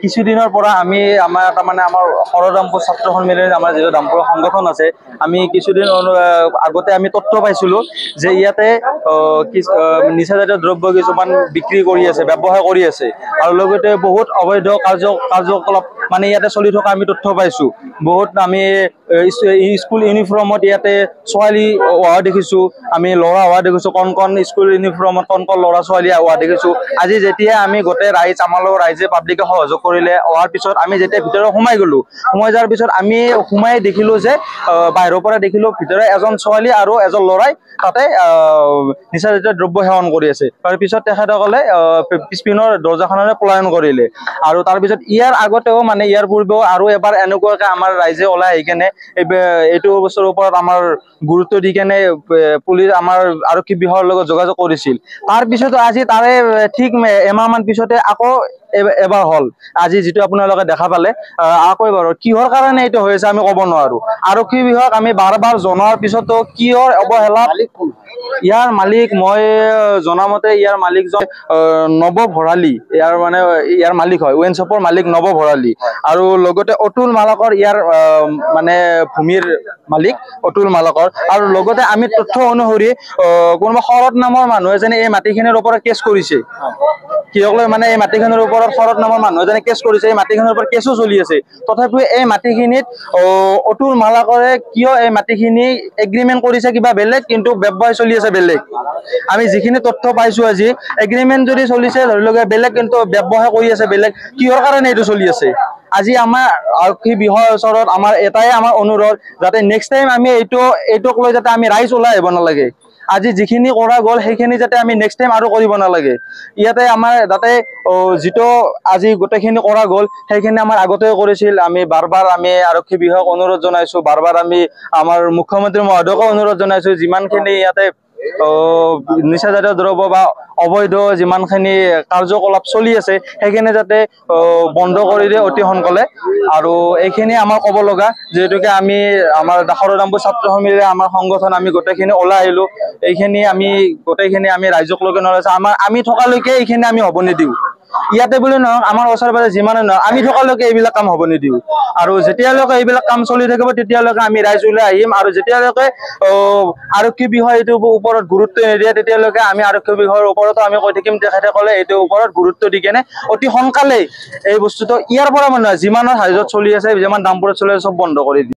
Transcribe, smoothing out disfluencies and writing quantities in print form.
কিছুদিনৰ পৰা আমি আমাৰ তাৰমানে আমাৰ সৰদামপুৰ ছাত্ৰ সন্মিলন আমাৰ যিটো দামপুৰ সংগঠন আছে আমি কিছুদিন আগতে আমি তথ্য পাইছিলোঁ যে ইয়াতে নিচাজাতীয় দ্ৰব্য কিছুমান বিক্ৰী কৰি আছে ব্যৱসায় কৰি আছে আৰু লগতে বহুত অবৈধ কাৰ্যকলাপ মানে ইয়াতে চলি থকা আমি তথ্য পাইছোঁ বহুত আমি স্কুল ইউনিফৰ্মত ইয়াতে ছোৱালী অহা দেখিছোঁ আমি ল'ৰা অহা দেখিছোঁ কণ স্কুল ইউনিফৰ্মত কণ ল'ৰা ছোৱালী অহা দেখিছোঁ আজি যেতিয়া আমি গোটেই ৰাইজ আমাৰ লগত ৰাইজে পাব্লিকে সহযোগ কৰিলে অহাৰ পিছত আমি যেতিয়া ভিতৰত সোমাই গ'লোঁ সোমাই যোৱাৰ পিছত আমি সোমাই দেখিলোঁ যে বাহিৰৰ পৰা দেখিলোঁ ভিতৰত এজন ছোৱালী আৰু এজন ল'ৰাই তাতে নিচাজাতীয় দ্ৰব্য সেৱন কৰি আছে তাৰপিছত তেখেতসকলে পিছপিনৰ দৰ্জাখনেৰে পলায়ন কৰিলে আৰু তাৰপিছত ইয়াৰ আগতেও মানে ইয়াৰ পূৰ্বেও আৰু এবাৰ এনেকুৱাকৈ আমাৰ ৰাইজে ওলাই আহি কেনে এইটো বস্তুৰ ওপৰত আমাৰ গুৰুত্ব দি কেনে পুলিচ আমাৰ আৰক্ষী বিভাগৰ লগত যোগাযোগ কৰিছিল তাৰপিছতো আজি তাৰে ঠিক এমাহমান পিছতে আকৌ এবাৰ হ'ল আজি যিটো আপোনালোকে দেখা পালে আকৌ এবাৰ কিহৰ কাৰণে এইটো হৈ আছে আমি ক'ব নোৱাৰো আৰক্ষী বিভাগ আমি বাৰ জনোৱাৰ পিছতো কিহৰ অৱহেলা ইয়াৰ মালিক মই জনামতে ইয়াৰ মালিকজন নৱ ভৰালী ইয়াৰ মালিক হয় ৱেইন শ্বপৰ মালিক নৱ ভৰালী আৰু লগতে অতুল মালাকৰ ইয়াৰ মানে ভূমিৰ মালিক অতুল মালাকৰ আৰু লগতে আমি তথ্য অনুসৰি কোনোবা শৰৎ নামৰ মানুহ এজনে এই মাটিখিনিৰ ওপৰত কেছ কৰিছে কিয়ক লৈ মানে এই মাটিখিনিৰ ওপৰত শৰৎ নামৰ মানুহ এজনে কেছ কৰিছে এই মাটিখিনিৰ ওপৰত কেছো চলি আছে তথাপিও এই মাটিখিনিত অতুল মালাকৰে কিয় এই মাটিখিনি এগ্ৰিমেণ্ট কৰিছে কিবা বেলেগ কিন্তু ব্যৱসায় চলি আছে বেলেগ আমি যিখিনি তথ্য পাইছোঁ আজি এগ্ৰিমেণ্ট যদি চলিছে ধৰি লওক বেলেগ কিন্তু ব্যৱসায় কৰি আছে বেলেগ কিহৰ কাৰণে এইটো চলি আছে আজি আমাৰ আৰক্ষী বিভাগৰ ওচৰত আমাৰ এটাই আমাৰ অনুৰোধ যাতে নেক্সট টাইম আমি এইটোক লৈ যাতে আমি ৰাইজ ওলাই আহিব নালাগে আজি যিখিনি কৰা গ'ল সেইখিনি যাতে আমি নেক্সট টাইম আৰু কৰিব নালাগে ইয়াতে আমাৰ যাতে যিটো আজি গোটেইখিনি কৰা গ'ল সেইখিনি আমাৰ আগতেও কৰিছিল আমি বাৰ আমি আৰক্ষী বিভাগক অনুৰোধ জনাইছোঁ বাৰ আমি আমাৰ মুখ্যমন্ত্ৰী মহোদয়কো অনুৰোধ জনাইছোঁ যিমানখিনি ইয়াতে নিচাজাতীয় দ্ৰব্য বা অবৈধ যিমানখিনি কাৰ্যকলাপ চলি আছে সেইখিনি যাতে বন্ধ কৰি দিয়ে অতি সোনকালে আৰু এইখিনি আমাৰ ক'ব লগা যিহেতুকে আমি আমাৰ সৰদামপুৰ ছাত্ৰ সমিতিৰে আমাৰ সংগঠন আমি গোটেইখিনি ওলাই আহিলোঁ এইখিনি আমি গোটেইখিনি আমি ৰাইজক লৈকে নলৈছোঁ আমি থকালৈকে এইখিনি আমি হ'ব নিদিওঁ ইয়াতে বুলি নহওক আমাৰ ওচৰে পাজৰে যিমানে নহওক আমি থকালৈকে এইবিলাক কাম হ'ব নিদিওঁ আৰু যেতিয়ালৈকে এইবিলাক কাম চলি থাকিব তেতিয়ালৈকে আমি ৰাইজ ওলাই আহিম আৰু যেতিয়ালৈকে আৰক্ষী বিভাগ এইটোৰ ওপৰত গুৰুত্ব নিদিয়ে তেতিয়ালৈকে আমি আৰক্ষী বিভাগৰ ওপৰতো আমি কৈ থাকিম তেখেতসকলে এইটোৰ ওপৰত গুৰুত্ব দি কেনে অতি সোনকালে এই বস্তুটো ইয়াৰ পৰা মানে যিমানৰ হাইজত চলি আছে যিমান দামপুৰত চলি আছে চব বন্ধ কৰি দিয়ে